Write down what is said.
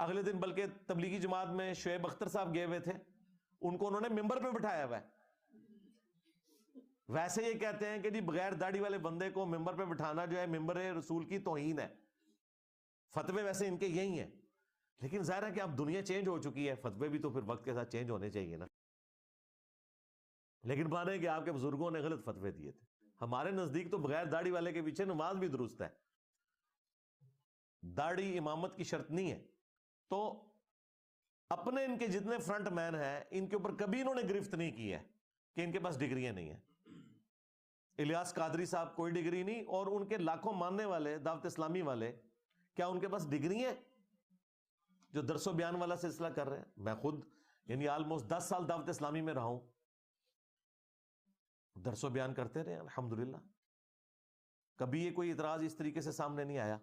अगले दिन बल्कि तबलीगी जमात में शुएब अख्तर साहब गए हुए थे, उनको उन्होंने मिंबर पे बिठाया हुआ है। वैसे ये कहते हैं कि जी बगैर दाढ़ी वाले बंदे को मिंबर पे बिठाना जो है मिंबर रसूल की तौहीन है। फतवे वैसे इनके यही हैं, लेकिन जाहिर है कि अब दुनिया चेंज हो चुकी है, फतवे भी तो फिर वक्त के साथ चेंज होने चाहिए ना। लेकिन माने कि आपके बुजुर्गों ने गलत फतवे दिए थे। हमारे नजदीक तो बगैर दाढ़ी वाले के पीछे नमाज भी दुरुस्त है, दाढ़ी इमामत की शर्त नहीं है। तो अपने इनके जितने फ्रंट मैन हैं इनके ऊपर कभी इन्होंने गिरफ्त नहीं की है कि इनके पास डिग्रियां नहीं है। इलियास कादरी साहब कोई डिग्री नहीं, और उनके लाखों मानने वाले दावत इस्लामी वाले, क्या उनके पास डिग्री है जो दरसो बयान वाला सिलसिला कर रहे हैं? मैं खुद यानी ऑलमोस्ट 10 साल दावत इस्लामी में रहा हूं, दरसो बयान करते रहे अल्हम्दुलिल्लाह, कभी ये कोई इतराज इस तरीके से सामने नहीं आया।